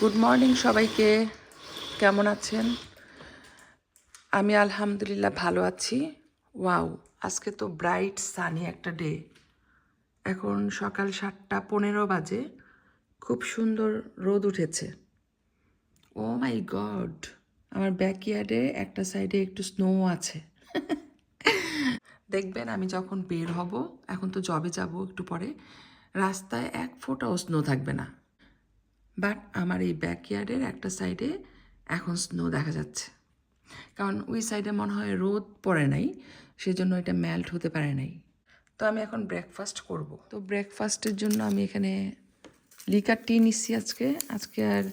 Good morning সবাইকে, কেমন আছেন? আমি আলহামদুলিল্লাহ ভালো আছি। ওয়াও, আজকে তো ব্রাইট সানি একটা ডে। এখন সকাল 7:15 বাজে, খুব সুন্দর রোদ উঠেছে। ও মাই গড, আমার ব্যাকইয়ার্ডে একটা সাইডে একটু স্নো আছে। দেখবেন আমি যখন বের হব, এখন তো জবে যাব একটু পরে, রাস্তায় এক ফোঁটাও স্নো থাকবে না। বাট আমার এই ব্যাকইয়ার্ডের একটা সাইডে এখন স্নো দেখা যাচ্ছে, কারণ ওই সাইডে মনে হয় রোদ পড়ে নাই, সেজন্য এটা মেল্ট হতে পারে নাই। তো আমি এখন ব্রেকফাস্ট করব। তো ব্রেকফাস্টের জন্য আমি এখানে লিকার টি নিচ্ছি আজকে আর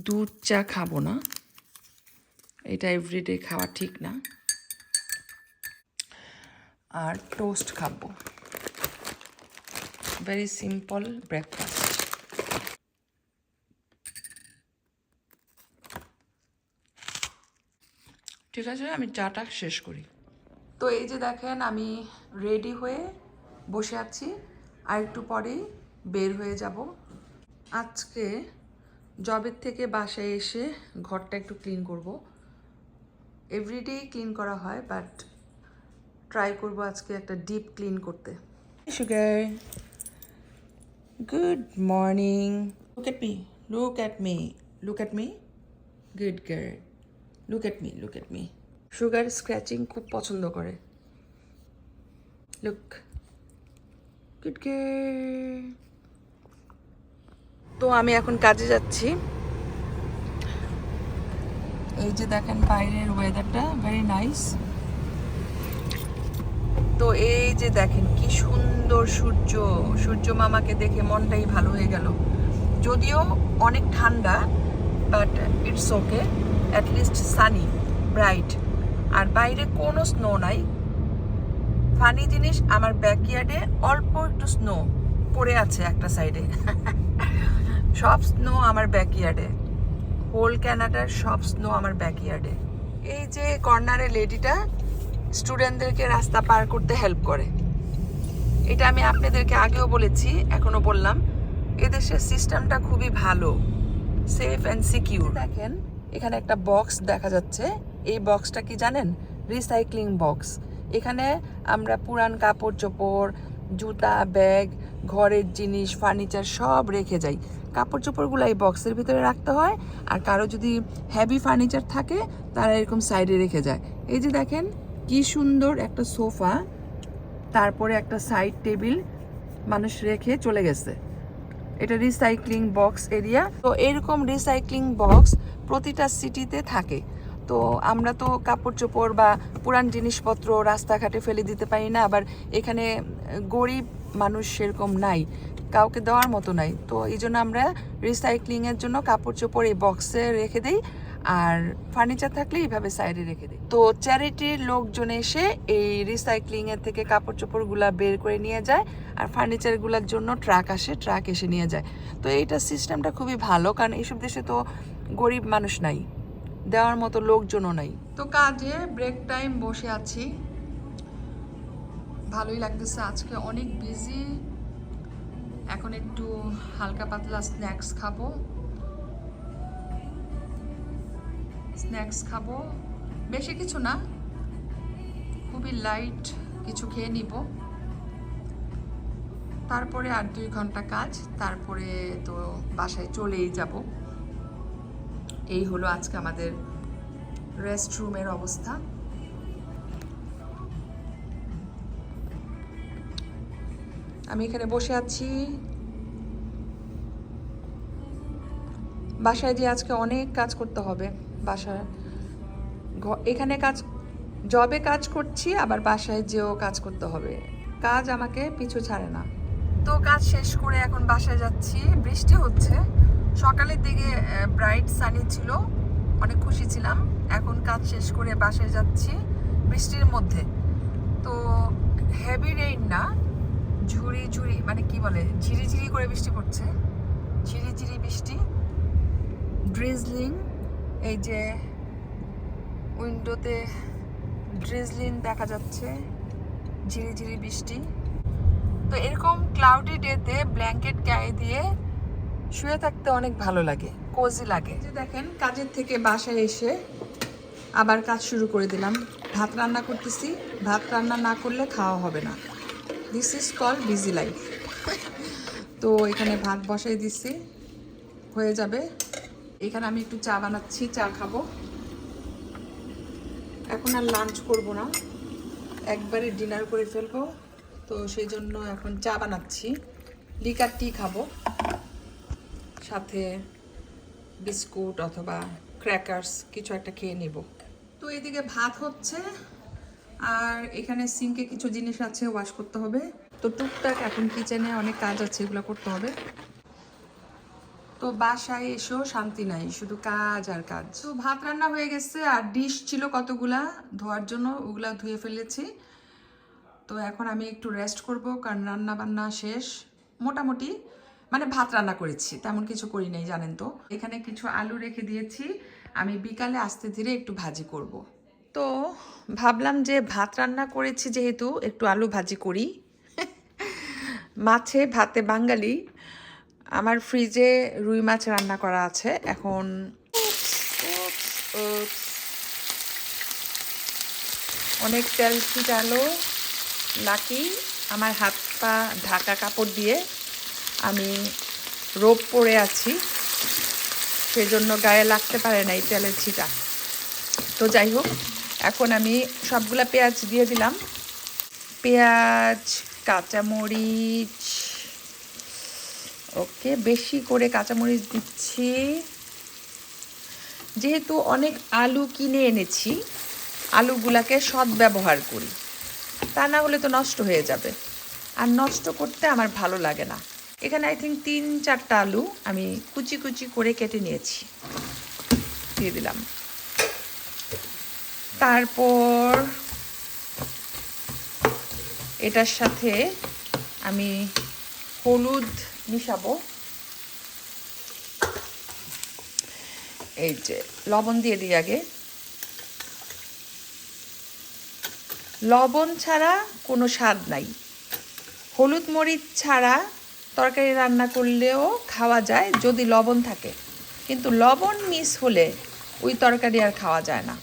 দুধ চা খাবো না, এটা এভরিডে খাওয়া ঠিক না। আর টোস্ট খাবো, ভেরি সিম্পল ব্রেকফাস্ট। ঠিক আছে, আমি চাটা শেষ করি। তো এই যে দেখেন, আমি রেডি হয়ে বসে আছি, আর একটু পরেই বের হয়ে যাব। আজকে জবের থেকে বাসায় এসে ঘরটা একটু ক্লিন করব। এভরিডেই ক্লিন করা হয়, বাট ট্রাই করব আজকে একটা ডিপ ক্লিন করতে। Sugar, good morning. Look at me, look at me, look at me, good girl, look at me, look at me. Sugar scratching খুব পছন্দ করে। Look, good girl. তো আমি এখন কাজে যাচ্ছি। এই যে দেখেন বাইরের ওয়েদারটা ভেরি নাইস। তো এই যে দেখেন কি সুন্দর সূর্য, সূর্য মামাকে দেখে মনটাই ভালো হয়ে গেল। যদিও অনেক ঠান্ডা, but it's okay, at least sunny, bright, আর বাইরে কোনো স্নো নাই। ফানি জিনিস, আমার ব্যাকইয়ার্ডে অল্প একটু স্নো পড়ে আছে একটা সাইডে। সব স্নো আমার ব্যাকইয়ার্ডে, হোল ক্যানাডার সব স্নো আমার ব্যাকইয়ার্ডে। এই যে কর্নারে লেডিটা স্টুডেন্টদেরকে রাস্তা পার করতে হেল্প করে, এটা আমি আপনাদেরকে আগেও বলেছি, এখনো বললাম। এদেশের সিস্টেমটা খুবই ভালো, সেফ অ্যান্ড সিকিউর। দেখেন এখানে একটা বক্স দেখা যাচ্ছে, এই বক্সটা কি জানেন? Recycling box. এখানে আমরা পুরান কাপড় চোপড়, জুতা, ব্যাগ, ঘরের জিনিস, ফার্নিচার সব রেখে যাই। কাপড় চোপড়গুলো এই বক্সের ভিতরে রাখতে হয়, আর কারো যদি হেভি ফার্নিচার থাকে তারা এরকম সাইডে রেখে যায়। এই যে দেখেন কি সুন্দর একটা সোফা, তারপরে একটা সাইড টেবিল মানুষ রেখে চলে গেছে। এটা রিসাইক্লিং বক্স এরিয়া। তো এরকম রিসাইক্লিং বক্স প্রতিটা সিটিতে থাকে। তো আমরা তো কাপড় চোপড় বা পুরান জিনিসপত্র রাস্তাঘাটে ফেলে দিতে পারি না, আবার এখানে গরিব মানুষ সেরকম নাই, কাউকে দেওয়ার মতো নাই। তো এই জন্য আমরা রিসাইক্লিংয়ের জন্য কাপড় চোপড় এই বক্সে রেখে দিই, আর ফার্নিচার থাকলে এইভাবে সাইডে রেখে দিই। তো চ্যারিটির লোকজন এসে এই রিসাইক্লিংয়ের থেকে কাপড় চোপড়গুলা বের করে নিয়ে যায়, আর ফার্নিচারগুলোর জন্য ট্রাক আসে, ট্রাক এসে নিয়ে যায়। তো এইটা সিস্টেমটা খুবই ভালো, কারণ এইসব দেশে তো গরিব মানুষ নাই, দেওয়ার মতো লোকজনও নাই। তো কাজে ব্রেক টাইম বসে আছি, ভালোই লাগতেছে। আজকে অনেক বিজি। এখন একটু হালকা পাতলা স্ন্যাক্স খাবো, বেশি কিছু না, খুবই লাইট কিছু খেয়ে নিব। তারপরে আর 2 ঘন্টা কাজ, তারপরে তো বাসায় চলেই যাব। এই হলো আজকে আমাদের রেস্ট রুমের অবস্থা। আমি এখানে বসে আছি, বাসায় যে আজকে অনেক কাজ করতে হবে। বাসায় এখানে জবে কাজ করছি, আবার বাসায় যেও কাজ করতে হবে। কাজ আমাকে পিছু ছাড়ে না। তো কাজ শেষ করে এখন বাসায় যাচ্ছি। বৃষ্টি হচ্ছে, সকালের দিকে ব্রাইট সানি ছিল, অনেক খুশি ছিলাম। এখন কাজ শেষ করে বাসায় যাচ্ছি বৃষ্টির মধ্যে। তো হেভি রেইন না, ঝুড়ি ঝুড়ি, মানে কি বলে, ঝিরিঝিরি করে বৃষ্টি পড়ছে, ঝিরিঝিরি বৃষ্টি, ড্রিজলিং। এই যে উইন্ডোতে ড্রিজলিং দেখা যাচ্ছে, ঝিরিঝিরি বৃষ্টি। তো এরকম ক্লাউডি ডেতে ব্ল্যাঙ্কেট গায়ে দিয়ে শুয়ে থাকতে অনেক ভালো লাগে, কোজি লাগে। যে দেখেন কাজের থেকে বাসায় এসে আবার কাজ শুরু করে দিলাম। ভাত রান্না করতেছি, ভাত রান্না না করলে খাওয়া হবে না। This is call busy life. তো এখানে ভাত বসাই দিচ্ছি, হয়ে যাবে। এখানে আমি একটু চা বানাচ্ছি, চা খাবো। এখন আর লাঞ্চ করব না, একবারে ডিনার করে ফেলবো। তো সেই জন্য এখন চা বানাচ্ছি, লিকার টি খাবো, সাথে বিস্কুট অথবা ক্র্যাকার্স কিছু একটা খেয়ে নেব। তো এদিকে ভাত হচ্ছে, আর এখানে সিঙ্কে কিছু জিনিস আছে ওয়াশ করতে হবে। তো টুকটাক এখন কিচেনে অনেক কাজ আছে, এগুলো করতে হবে। তো বাসায় এসেও শান্তি নাই, শুধু কাজ আর কাজ। তো ভাত রান্না হয়ে গেছে, আর ডিশ ছিল কতগুলা ধোয়ার জন্য, ওগুলা ধুয়ে ফেলেছি। তো এখন আমি একটু রেস্ট করব, কারণ রান্না বান্না শেষ মোটামুটি। মানে ভাত রান্না করেছি, তেমন কিছু করি নাই জানেন তো। এখানে কিছু আলু রেখে দিয়েছি, আমি বিকালে আস্তে ধীরে একটু ভাজি করব। তো ভাবলাম যে ভাত রান্না করেছি যেহেতু একটু আলু ভাজি করি। মাছে ভাতে বাঙালি। আমার ফ্রিজে রুই মাছ রান্না করা আছে এখন। অনেক তেল ছিটালো, লাকি আমার হাত পা ঢাকা কাপড় দিয়ে আমি রোপ পরে আছি, সেজন্য গায়ে লাগতে পারে না এই তেলের ছিটা। তো যাই হোক, এখন আমি সবগুলা পেঁয়াজ দিয়ে দিলাম। পেঁয়াজ, কাঁচামরিচ, ওকে বেশি করে কাঁচামরিচ দিচ্ছি। যেহেতু অনেক আলু কিনে এনেছি, আলুগুলাকে সদ্ব্যবহার করি, তা না হলে তো নষ্ট হয়ে যাবে, আর নষ্ট করতে আমার ভালো লাগে না। এখানে আই থিঙ্ক 3-4টা আলু আমি কুচি কুচি করে কেটে নিয়েছি, দিয়ে দিলাম। তারপর এটার সাথে আমি হলুদ মিশাবো। এই যে লবণ দিয়ে দিই আগে। লবণ ছাড়া কোনো স্বাদ নাই। হলুদ মরিচ ছাড়া তরকারি রান্না করলেও খাওয়া যায় যদি লবণ থাকে, কিন্তু লবণ মিস হলে ওই তরকারি আর খাওয়া যায় না।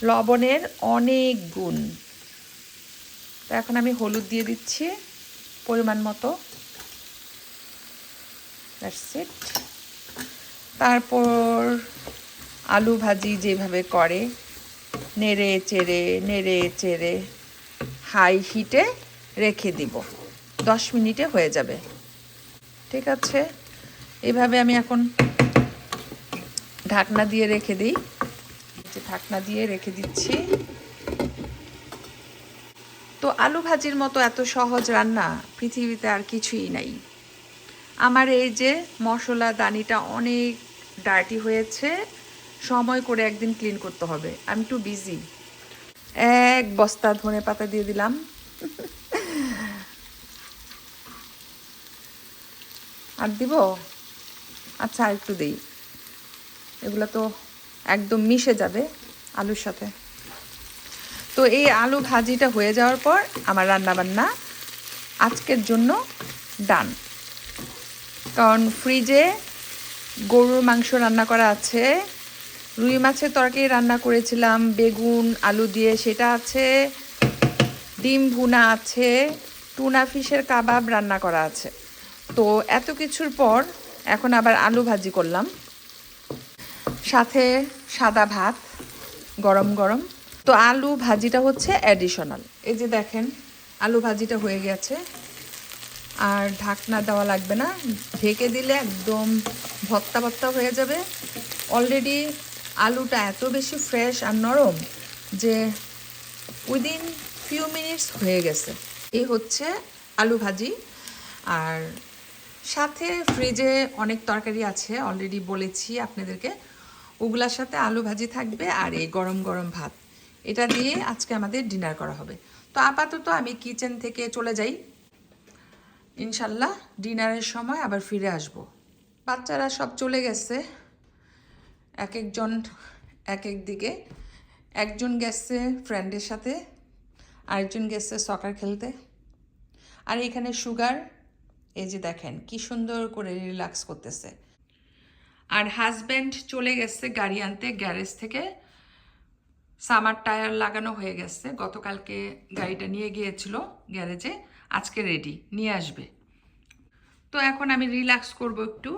লবণের অনেক গুণ। তো এখন আমি হলুদ দিয়ে দিচ্ছি পরিমাণ মতো। That's it. তারপর আলু ভাজি যেভাবে করে, নেড়ে চেড়ে হাই হিটে রেখে দিব, 10 মিনিটে হয়ে যাবে। ঠিক আছে, এইভাবে আমি এখন ঢাকনা দিয়ে রেখে দিই। ঢাকনা দিয়ে রেখে দিচ্ছি। তো আলু ভাজির মতো এত সহজ রান্না পৃথিবীতে আর কিছুই নাই। আমার এই যে মশলা দানিটা অনেক ডার্টি হয়েছে, সময় করে একদিন ক্লিন করতে হবে, আমি একটু বিজি। 1 বস্তা ধনেপাতা দিয়ে দিলাম। আর দিব? আচ্ছা, আর একটু দিই, এগুলো তো একদম মিশে যাবে আলুর সাথে। তো এই আলু ভাজিটা হয়ে যাওয়ার পর আমার রান্নাবান্না আজকের জন্য ডান। কারণ ফ্রিজে গরুর মাংস রান্না করা আছে, রুই মাছের তরকারি রান্না করেছিলাম বেগুন আলু দিয়ে, সেটা আছে, ডিম ভুনা আছে, টুনা ফিশের কাবাব রান্না করা আছে। তো এত কিছুর পর এখন আবার আলু ভাজি করলাম, সাথে সাদা ভাত গরম গরম। তো আলু ভাজিটা হচ্ছে অ্যাডিশনাল। এই যে দেখেন আলু ভাজিটা হয়ে গেছে, আর ঢাকনা দেওয়া লাগবে না, ঢেকে দিলে একদম ভর্তা ভর্তা হয়ে যাবে। অলরেডি আলুটা এত বেশি ফ্রেশ আর নরম যে উইদিন ফিউ মিনিটস হয়ে গেছে। এই হচ্ছে আলু ভাজি। আর সাথে ফ্রিজে অনেক তরকারি আছে, অলরেডি বলেছি আপনাদেরকে, ওগুলার সাথে আলু ভাজি থাকবে আর এই গরম গরম ভাত, এটা দিয়ে আজকে আমাদের ডিনার করা হবে। তো আপাতত আমি কিচেন থেকে চলে যাই, ইনশাল্লাহ ডিনারের সময় আবার ফিরে আসব। বাচ্চারা সব চলে গেছে, এক একজন এক এক দিকে। একজন গেছে ফ্রেন্ডের সাথে, আরেকজন গেছে সকার খেলতে। আর এখানে সুগার এই যে দেখেন কি সুন্দর করে রিল্যাক্স করতেছে। আর হাজব্যান্ড চলে গেছে গাড়ি আনতে গ্যারেজ থেকে। সামার টায়ার লাগানো হয়ে গেছে, গতকালকে গাড়িটা নিয়ে গিয়েছিল গ্যারেজে, আজকে রেডি নিয়ে আসবে। তো এখন আমি রিল্যাক্স করব একটু,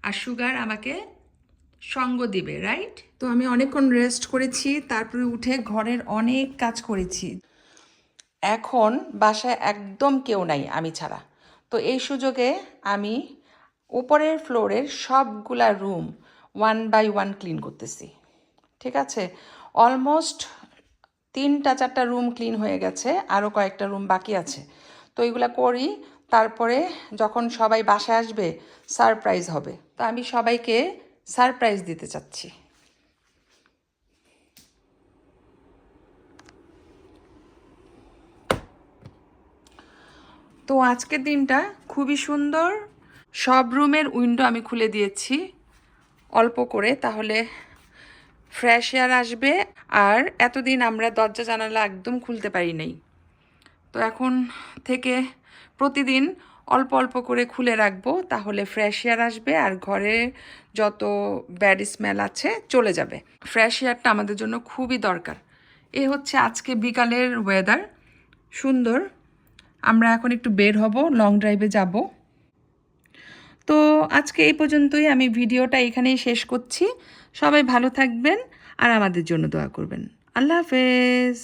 আর সুগার আমাকে সঙ্গ দিবে, রাইট? তো আমি অনেকক্ষণ রেস্ট করেছি, তারপরে উঠে ঘরের অনেক কাজ করেছি। এখন বাসায় একদম কেউ নাই আমি ছাড়া। তো এই সুযোগে আমি উপরের ফ্লোরের সবগুলা রুম 1 বাই 1 ক্লিন করতেছি। ঠিক আছে, অলমোস্ট 3-4টা রুম ক্লিন হয়ে গেছে, আরও কয়েকটা রুম বাকি আছে। তো এইগুলা করি, তারপরে যখন সবাই বাসায় আসবে সারপ্রাইজ হবে। তো আমি সবাইকে সারপ্রাইজ দিতে চাচ্ছি। তো আজকের দিনটা খুবই সুন্দর। সব রুমের উইন্ডো আমি খুলে দিয়েছি অল্প করে, তাহলে ফ্রেশ এয়ার আসবে। আর এতদিন আমরা দরজা জানালা একদম খুলতে পারি নাই, তো এখন থেকে প্রতিদিন অল্প অল্প করে খুলে রাখবো, তাহলে ফ্রেশ এয়ার আসবে আর ঘরে যত ব্যাড স্মেল আছে চলে যাবে। ফ্রেশ এয়ারটা আমাদের জন্য খুবই দরকার। এ হচ্ছে আজকে বিকালের ওয়েদার, সুন্দর। আমরা এখন একটু বের হব, লং ড্রাইভে যাব। তো আজকে এই পর্যন্তই, আমি ভিডিওটা এখানেই শেষ করছি। সবাই ভালো থাকবেন আর আমাদের জন্য দোয়া করবেন। আল্লাহ হাফেজ।